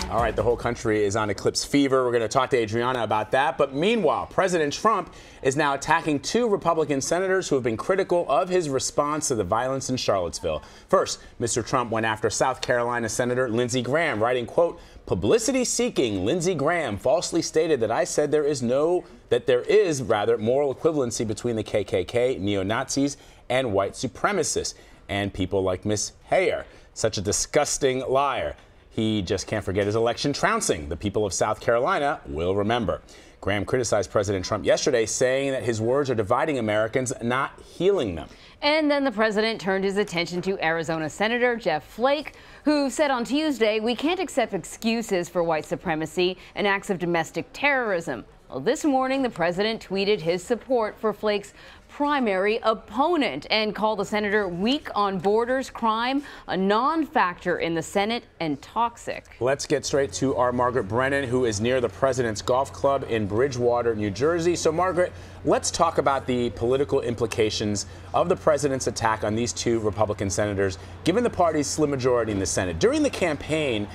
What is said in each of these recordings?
All right, the whole country is on eclipse fever. We're going to talk to Adriana about that. But meanwhile, President Trump is now attacking two Republican senators who have been critical of his response to the violence in Charlottesville. First, Mr. Trump went after South Carolina Senator Lindsey Graham, writing, quote, "Publicity-seeking Lindsey Graham falsely stated that I said there is moral equivalency between the KKK, neo-Nazis, and white supremacists, and people like Miss Heyer. Such a disgusting liar. He just can't forget his election trouncing. The people of South Carolina will remember." Graham criticized President Trump yesterday, saying that his words are dividing Americans, not healing them. And then the president turned his attention to Arizona Senator Jeff Flake, who said on Tuesday, "We can't accept excuses for white supremacy and acts of domestic terrorism." Well, this morning, the president tweeted his support for Flake's primary opponent and called the senator weak on borders crime, a non-factor in the Senate, and toxic. Let's get straight to our Margaret Brennan, who is near the president's golf club in Bridgewater, New Jersey. So, Margaret, let's talk about the political implications of the president's attack on these two Republican senators, given the party's slim majority in the Senate. During the campaign,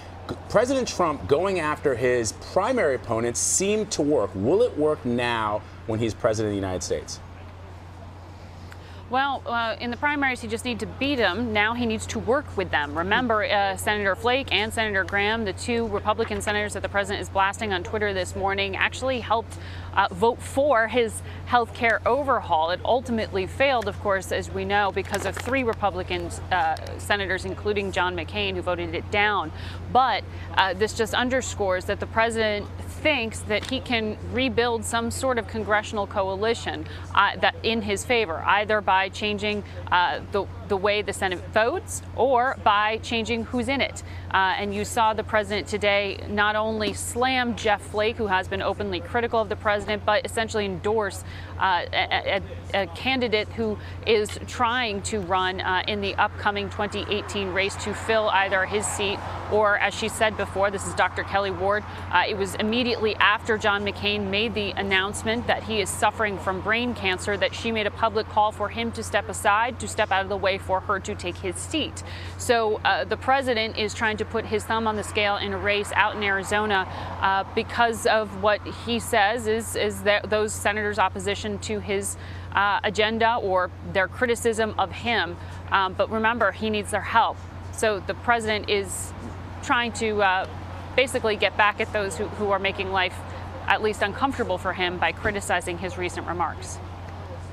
President Trump going after his primary opponents seemed to work. Will it work now when he's president of the United States? Well, in the primaries, he just needs to beat them. Now he needs to work with them. Remember, Senator Flake and Senator Graham, the two Republican senators that the president is blasting on Twitter this morning, actually helped vote for his health care overhaul. It ultimately failed, of course, as we know, because of three Republican senators, including John McCain, who voted it down. But this just underscores that the president thinks that he can rebuild some sort of congressional coalition that in his favor, either by changing the way the Senate votes or by changing who's in it. And you saw the president today not only slam Jeff Flake, who has been openly critical of the president, but essentially endorse a candidate who is trying to run in the upcoming 2018 race to fill either his seat or, as she said before, this is Dr. Kelly Ward. It was immediately after John McCain made the announcement that he is suffering from brain cancer that she made a public call for him to step aside, to step out of the way for her to take his seat. So the president is trying to put his thumb on the scale in a race out in Arizona because of what he says is that those senators' opposition to his agenda or their criticism of him. But remember, he needs their help. So the president is trying to basically get back at those who are making life at least uncomfortable for him by criticizing his recent remarks.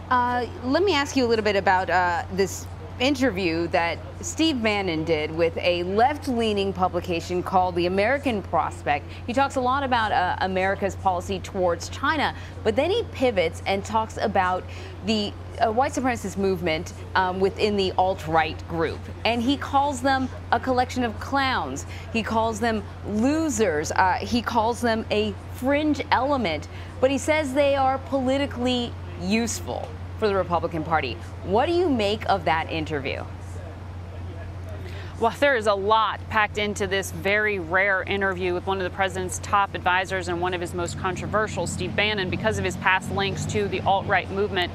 Let me ask you a little bit about this interview that Steve Bannon did with a left-leaning publication called The American Prospect. He talks a lot about America's policy towards China, but then he pivots and talks about the white supremacist movement within the alt-right group. And he calls them a collection of clowns. He calls them losers. He calls them a fringe element. But he says they are politically useful for the Republican Party. What do you make of that interview? Well, there is a lot packed into this very rare interview with one of the president's top advisors and one of his most controversial, Steve Bannon, because of his past links to the alt-right movement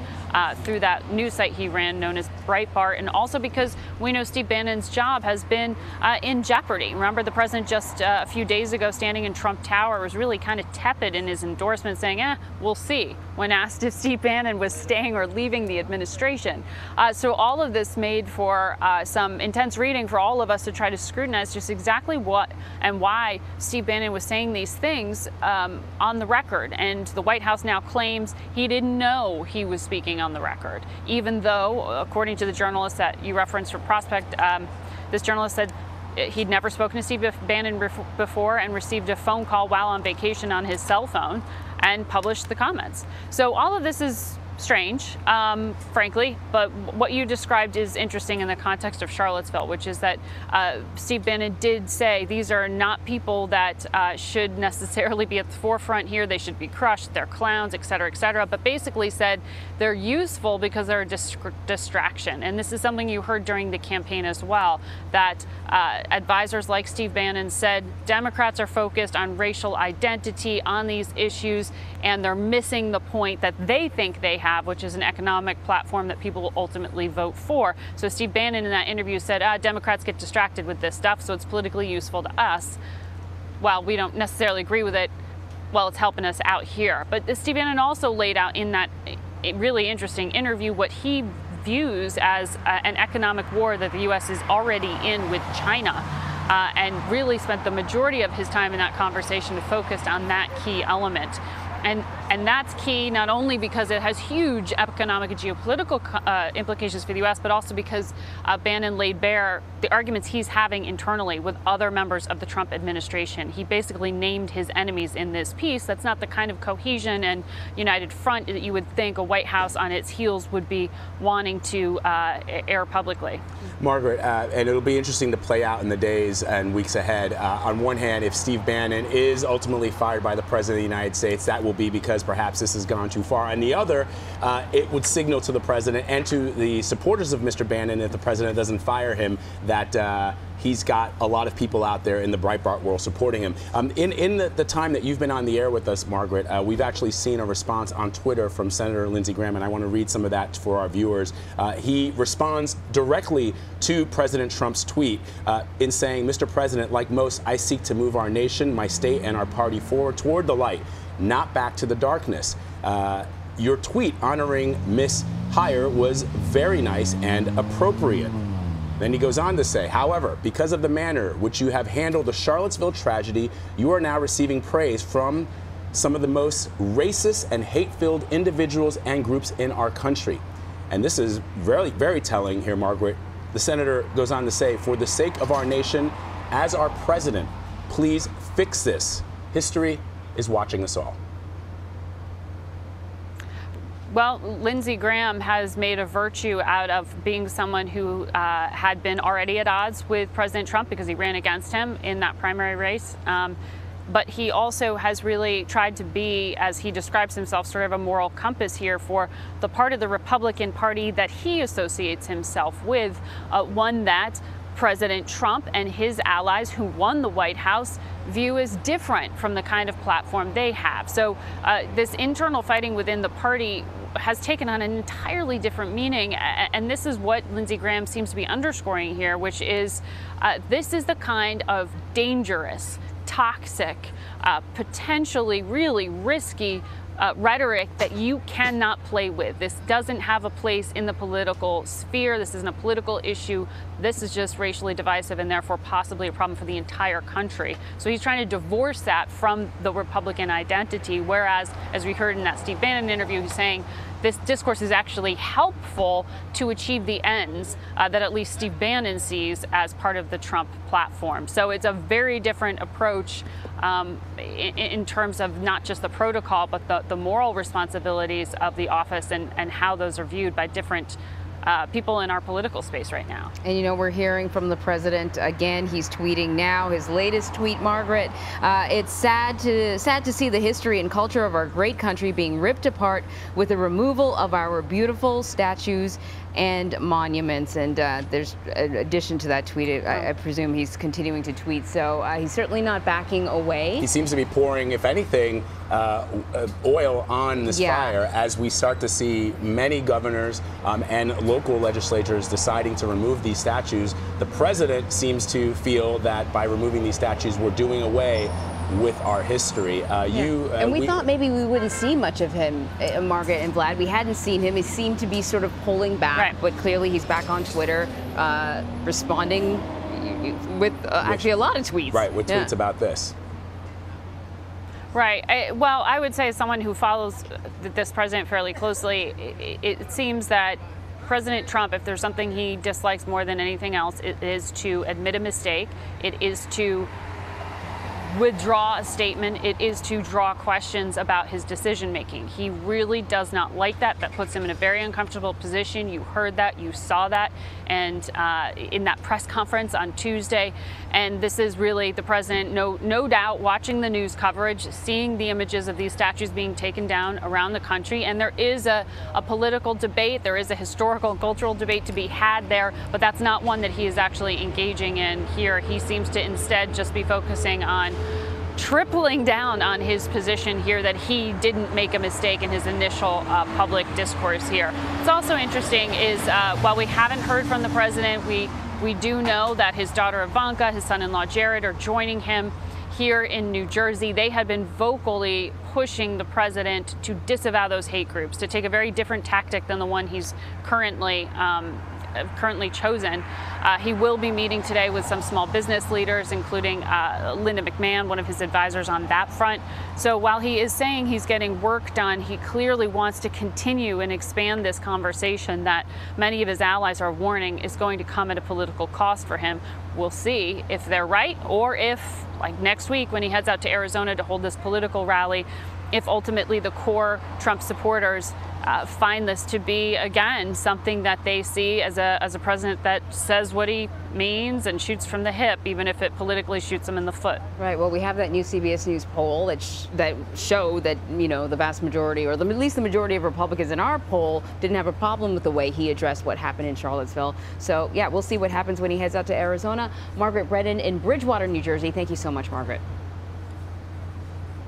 through that news site he ran known as Breitbart, and also because we know Steve Bannon's job has been in jeopardy. Remember, the president just a few days ago standing in Trump Tower was really kind of tepid in his endorsement, saying, we'll see, when asked if Steve Bannon was staying or leaving the administration. So all of this made for some intense reading for all of us to try to scrutinize just exactly what and why Steve Bannon was saying these things on the record. And the White House now claims he didn't know he was speaking on the record, even though, according to the journalist that you referenced for Prospect, this journalist said he'd never spoken to Steve Bannon before and received a phone call while on vacation on his cell phone and published the comments. So all of this is strange, frankly, but what you described is interesting in the context of Charlottesville, which is that Steve Bannon did say these are not people that should necessarily be at the forefront here. They should be crushed. They're clowns, et cetera, but basically said they're useful because they're a distraction. And this is something you heard during the campaign as well, that advisors like Steve Bannon said Democrats are focused on racial identity, on these issues, and they're missing the point that they think they have, which is an economic platform that people will ultimately vote for. So Steve Bannon in that interview said, Democrats get distracted with this stuff, so it's politically useful to us. while we don't necessarily agree with it, well, it's helping us out here. But Steve Bannon also laid out in that really interesting interview what he views as an economic war that the U.S. is already in with China, and really spent the majority of his time in that conversation focused on that key element. And that's key not only because it has huge economic and geopolitical implications for the U.S., but also because Bannon laid bare the arguments he's having internally with other members of the Trump administration. He basically named his enemies in this piece. That's not the kind of cohesion and united front that you would think a White House on its heels would be wanting to air publicly. Margaret, and it'll be interesting to play out in the days and weeks ahead. On one hand, if Steve Bannon is ultimately fired by the President of the United States, that will be because perhaps this has gone too far. On the other, it would signal to the President and to the supporters of Mr. Bannon, if the President doesn't fire him, that he's got a lot of people out there in the Breitbart world supporting him. In the time that you've been on the air with us, Margaret, we've actually seen a response on Twitter from Senator Lindsey Graham, and I want to read some of that for our viewers. He responds directly to President Trump's tweet in saying, "Mr. President, like most, I seek to move our nation, my state, and our party forward toward the light, not back to the darkness. Your tweet honoring Miss Hire was very nice and appropriate." Then he goes on to say, "However, because of the manner which you have handled the Charlottesville tragedy, you are now receiving praise from some of the most racist and hate-filled individuals and groups in our country." And this is very, very telling here, Margaret. The senator goes on to say, "For the sake of our nation, as our president, please fix this. History is watching us all." Well, Lindsey Graham has made a virtue out of being someone who had been already at odds with President Trump because he ran against him in that primary race. But he also has really tried to be, as he describes himself, sort of a moral compass here for the part of the Republican Party that he associates himself with, one that President Trump and his allies who won the White House view as different from the kind of platform they have. So this internal fighting within the party has taken on an entirely different meaning. And this is what Lindsey Graham seems to be underscoring here, which is this is the kind of dangerous, toxic, potentially really risky rhetoric that you cannot play with. This doesn't have a place in the political sphere. This isn't a political issue. This is just racially divisive and therefore possibly a problem for the entire country. So he's trying to divorce that from the Republican identity, whereas, as we heard in that Steve Bannon interview, he's saying this discourse is actually helpful to achieve the ends that at least Steve Bannon sees as part of the Trump platform. So it's a very different approach in terms of not just the protocol, but the moral responsibilities of the office and how those are viewed by different people in our political space right now. And you know, we're hearing from the president again. He's tweeting now. His latest tweet, Margaret, it's sad to see the history and culture of our great country being ripped apart with the removal of our beautiful statues and monuments. And there's an addition to that tweet. I presume he's continuing to tweet. So he's certainly not backing away. He seems to be pouring, if anything, oil on this fire as we start to see many governors and local legislatures deciding to remove these statues. The president seems to feel that by removing these statues, we're doing away with our history. And we thought maybe we wouldn't see much of him, Margaret and Vlad. We hadn't seen him. He seemed to be sort of pulling back, but clearly he's back on Twitter, responding with actually a lot of tweets. Right, with tweets about this. Right. Well, I would say as someone who follows this president fairly closely, it seems that President Trump, if there's something he dislikes more than anything else, it is to admit a mistake. It is to withdraw a statement. It is to draw questions about his decision making. He really does not like that. That puts him in a very uncomfortable position. You heard that, you saw that, and in that press conference on Tuesday. And this is really the president, no doubt, watching the news coverage, seeing the images of these statues being taken down around the country. And there is a political debate, there is a historical and cultural debate to be had there, but that's not one that he is actually engaging in here. He seems to instead just be focusing on tripling down on his position here that he didn't make a mistake in his initial public discourse here. What's also interesting is while we haven't heard from the president, we do know that his daughter Ivanka, his son-in-law Jared are joining him. here in New Jersey, they had been vocally pushing the president to disavow those hate groups, to take a very different tactic than the one he's currently chosen. He will be meeting today with some small business leaders, including Linda McMahon, one of his advisors on that front. So while he is saying he's getting work done, he clearly wants to continue and expand this conversation that many of his allies are warning is going to come at a political cost for him. We'll see if they're right, or if, like next week when he heads out to Arizona to hold this political rally, if ultimately the core Trump supporters find this to be, again, something that they see as a president that says what he means and shoots from the hip, even if it politically shoots him in the foot. Right. Well, we have that new CBS News poll that showed that, you know, the vast majority, or at least the majority of Republicans in our poll, didn't have a problem with the way he addressed what happened in Charlottesville. So, yeah, we'll see what happens when he heads out to Arizona. Margaret Brennan in Bridgewater, New Jersey. Thank you so much, Margaret.